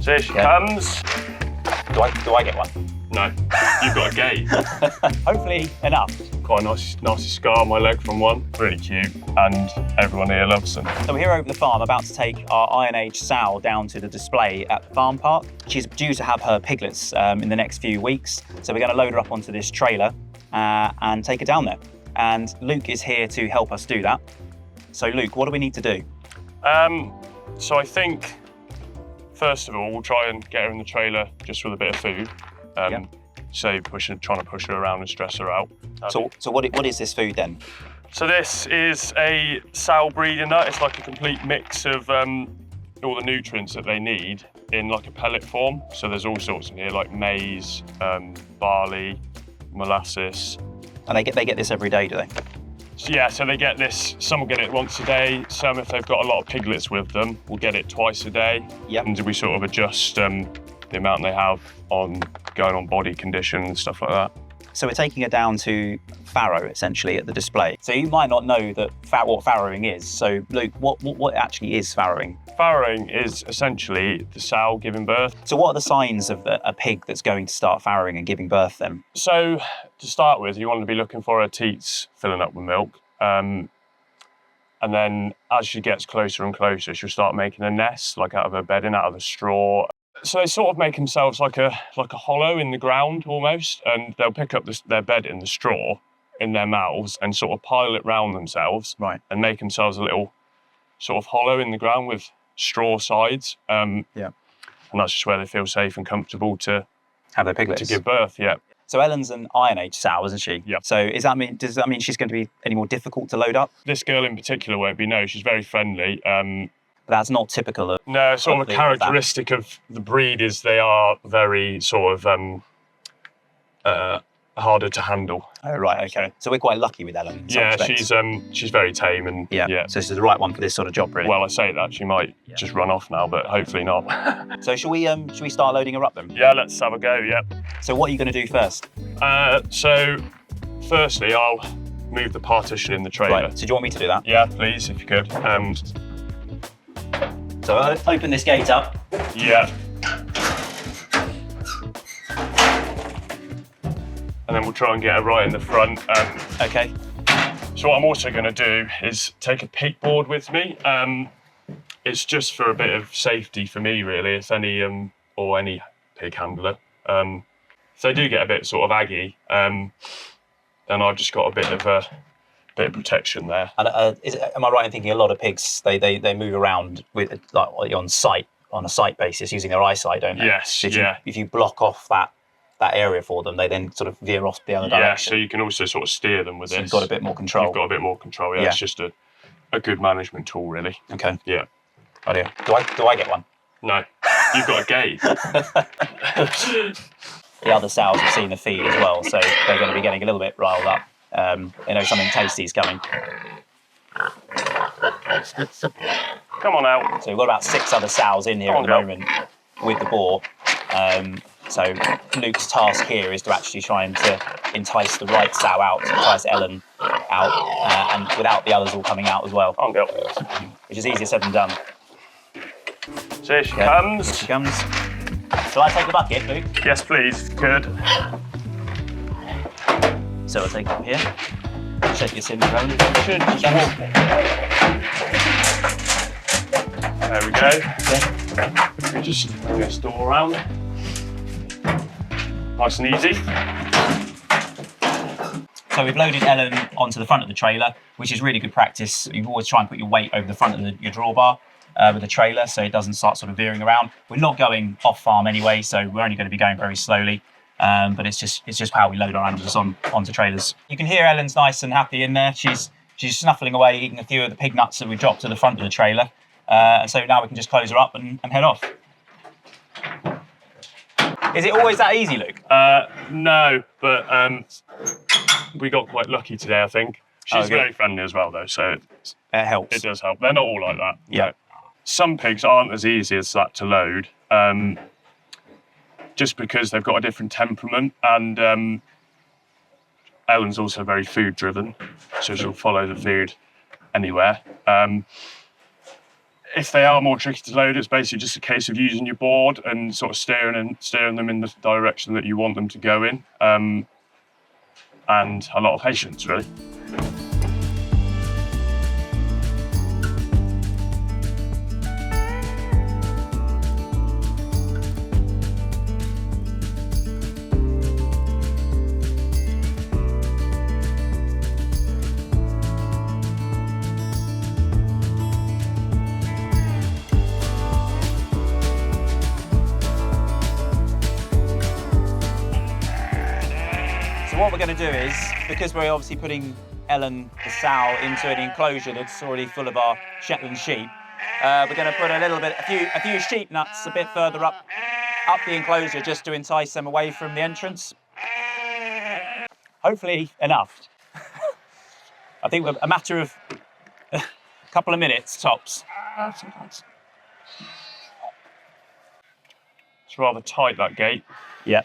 So here she comes. Do I get one? No, you've got a gate. Hopefully enough. Quite a nasty scar on my leg from one. Really cute, and everyone here loves them. So we're here over the farm about to take our Iron Age sow down to the display at the farm park. She's due to have her piglets in the next few weeks. So we're going to load her up onto this trailer and take her down there. And Luke is here to help us do that. So Luke, what do we need to do? So I think, first of all, we'll try and get her in the trailer just with a bit of food. So trying to push her around and stress her out. So what is this food then? So this is a sow breeding nut. It's like a complete mix of all the nutrients that they need in like a pellet form. So there's all sorts in here, like maize, barley, molasses. And they get this every day, do they? So yeah, so they get this, some will get it once a day, some if they've got a lot of piglets with them, will get it twice a day. Yep. And we sort of adjust the amount they have on going on body condition and stuff like that. So we're taking her down to Farrow, essentially, at the display. So you might not know what farrowing is. So Luke, what actually is farrowing? Farrowing is essentially the sow giving birth. So what are the signs of a pig that's going to start farrowing and giving birth then? So to start with, you want to be looking for her teats filling up with milk. And then as she gets closer and closer, she'll start making a nest, like out of her bedding, out of the straw. So they sort of make themselves like a hollow in the ground almost, and they'll pick up their bed in the straw in their mouths and sort of pile it round themselves, right, and make themselves a little sort of hollow in the ground with straw sides. And that's just where they feel safe and comfortable to have their piglets, to give birth. Yeah. So Ellen's an Iron Age sow, isn't she? Yeah. So does that mean she's going to be any more difficult to load up? This girl in particular won't be. No, she's very friendly. But that's not typical of... No, sort of a characteristic of the breed is they are very sort of harder to handle. Oh, right, okay. So we're quite lucky with Ellen. Yeah, she's very tame and yeah. So she's the right one for this sort of job, really. Well, I say that she might just run off now, but hopefully not. So should we start loading her up then? Yeah, let's have a go. Yeah. So what are you going to do first? So firstly, I'll move the partition in the trailer. Right. So do you want me to do that? Yeah, please, if you could. So I'll open this gate up. Yeah. And then we'll try and get her right in the front. Okay. So what I'm also going to do is take a pig board with me. It's just for a bit of safety for me, really, if any or any pig handler. If they do get a bit sort of aggy, then I've just got a bit of protection there. And am I right in thinking a lot of pigs they move around with like on a sight basis using their eyesight, don't they? Yes. So if you block off that area for them, they then sort of veer off the other direction. Yeah, so you can also sort of steer them with this. You've got a bit more control. You've got a bit more control, yeah. It's just a good management tool, really. Okay. Yeah. Oh dear. Do I get one? No. You've got a gate. The other sows have seen the feed as well, so they're going to be getting a little bit riled up. They know something tasty is coming. Come on out. So we've got about 6 other sows in here at the moment with the boar. So Luke's task here is to actually try and to entice the right sow out, entice Ellen out, and without the others all coming out as well. On girl. Which is easier said than done. So here she comes. Here she comes. Shall I take the bucket, Luke? Yes, please. Good. So I'll take it up here. Check your cinder around. There we go. Okay. We just bring this door around. Nice and easy. So we've loaded Ellen onto the front of the trailer, which is really good practice. You always try and put your weight over the front of your drawbar with the trailer so it doesn't start sort of veering around. We're not going off farm anyway, so we're only going to be going very slowly. But it's just how we load our animals onto trailers. You can hear Ellen's nice and happy in there. She's snuffling away, eating a few of the pig nuts that we dropped to the front of the trailer. And so now we can just close her up and head off. Is it always that easy, Luke? No, but we got quite lucky today, I think. She's very friendly as well, though, so it helps. It does help. They're not all like that. Yeah. No. Some pigs aren't as easy as that to load. Just because they've got a different temperament, and Ellen's also very food driven, so she'll follow the food anywhere. if they are more tricky to load, it's basically just a case of using your board and sort of steering them in the direction that you want them to go in, and a lot of patience, really. So what we're going to do is, because we're obviously putting Ellen, the sow, into an enclosure that's already full of our Shetland sheep, we're going to put a few sheep nuts a bit further up the enclosure just to entice them away from the entrance. Hopefully enough. I think a matter of a couple of minutes tops. It's rather tight, that gate. Yeah.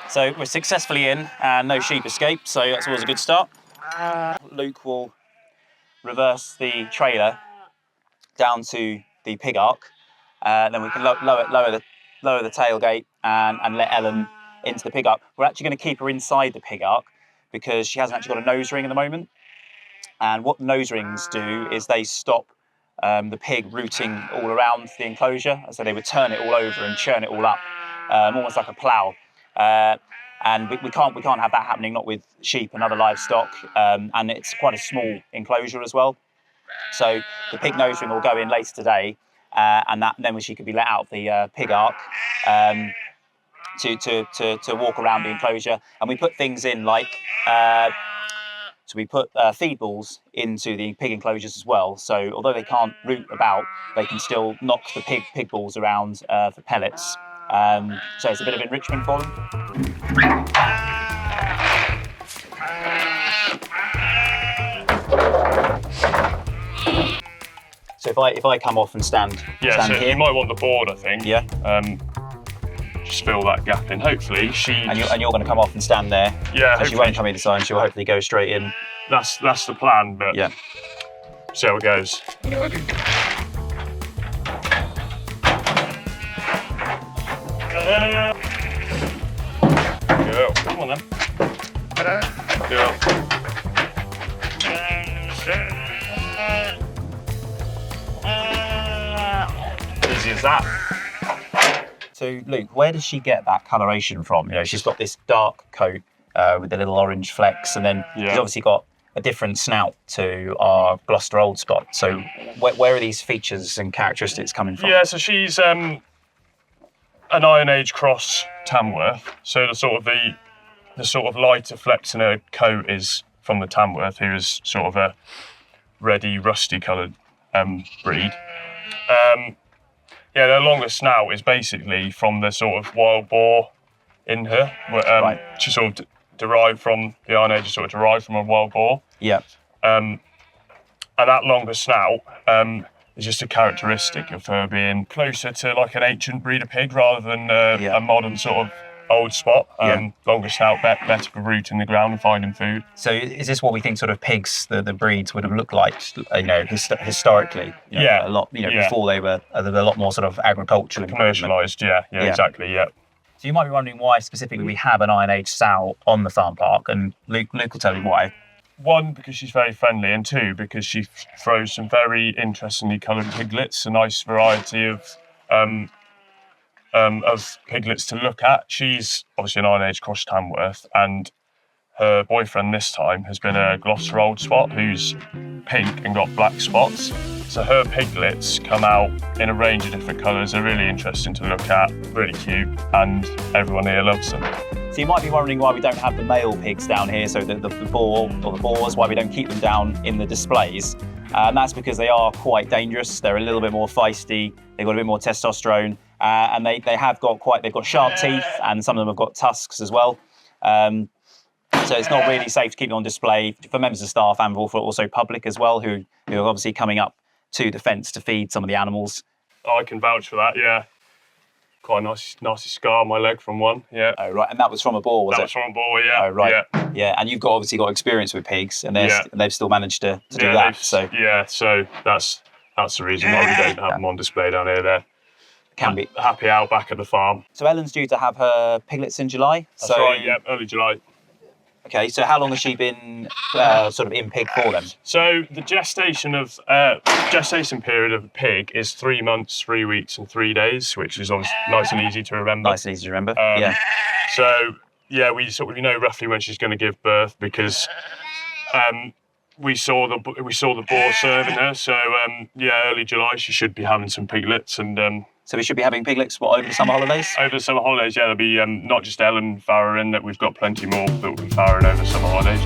So we're successfully in and no sheep escaped, so that's always a good start. Luke will reverse the trailer down to the pig ark, then we can lower the tailgate and let Ellen into the pig ark. We're actually going to keep her inside the pig ark because she hasn't actually got a nose ring at the moment. And what nose rings do is they stop the pig rooting all around the enclosure, so they would turn it all over and churn it all up, almost like a plough. And we can't have that happening, not with sheep and other livestock, and it's quite a small enclosure as well. So the pig nose ring will go in later today, and then she could be let out of the pig ark to walk around the enclosure. And we put things in like so we put feed balls into the pig enclosures as well. So although they can't root about, they can still knock the pig balls around for pellets. So it's a bit of enrichment for them. So if I come off and stand So here, you might want the board, I think. Yeah. Just fill that gap in. Hopefully and you're going to come off and stand there. Yeah. So she won't come either side. She'll hopefully go straight in. That's the plan. But yeah. See how it goes. Go. Come on then. Go. Easy as that. So Luke, where does she get that coloration from? You know, she's got this dark coat with the little orange flecks, and then she's obviously got a different snout to our Gloucester Old Spot. So where are these features and characteristics coming from? Yeah, so she's an Iron Age cross Tamworth. So the sort of lighter flecks in her coat is from the Tamworth, who is sort of a reddy, rusty coloured breed. Yeah, their longer snout is basically from the sort of wild boar in her. Right. She sort of derived from the Iron Age, sort of derived from a wild boar. Yeah. And that longer snout is just a characteristic of her being closer to like an ancient breed of pig rather than a modern sort of old spot. Longer snout, better for rooting the ground and finding food. So is this what we think sort of pigs, the breeds would have looked like, you know, historically? You know, a lot, you know, before they were a lot more sort of agricultural and commercialised. Yeah, exactly. Yeah. So you might be wondering why specifically we have an Iron Age sow on the farm park, and Luke will tell you why. One, because she's very friendly, and two, because she throws some very interestingly coloured piglets, a nice variety of piglets to look at. She's obviously an Iron Age cross Tamworth, and her boyfriend this time has been a Gloucester Old Spot who's pink and got black spots. So her piglets come out in a range of different colours. They're really interesting to look at, really cute, and everyone here loves them. So you might be wondering why we don't have the male pigs down here, so the boar or the boars, why we don't keep them down in the displays. And that's because they are quite dangerous. They're a little bit more feisty. They've got a bit more testosterone, and they've got sharp teeth, and some of them have got tusks as well. So it's not really safe to keep them on display for members of staff and for also public as well, who are obviously coming up to the fence to feed some of the animals. I can vouch for that. Yeah, quite a nasty scar on my leg from one. Yeah. Oh, right. And that was from a boar, was That it? was from a boar, yeah. Oh, right. Yeah. Yeah. And you've obviously got experience with pigs, and they've still managed to do Yeah, that. So so that's the reason why we don't have them on display down here. They're can be. happy out back at the farm. So Ellen's due to have her piglets in July. That's right, yeah, early July. Okay, so how long has she been sort of in pig for then? So the gestation period of a pig is 3 months, 3 weeks, and 3 days, which is obviously nice and easy to remember. Nice and easy to remember. Yeah. So yeah, we know roughly when she's going to give birth because we saw the boar serving her. So early July she should be having some piglets, and so we should be having piglets over the summer holidays? Over the summer holidays, yeah, there'll be not just Ellen farrowing, that we've got plenty more that will be farrowing over the summer holidays.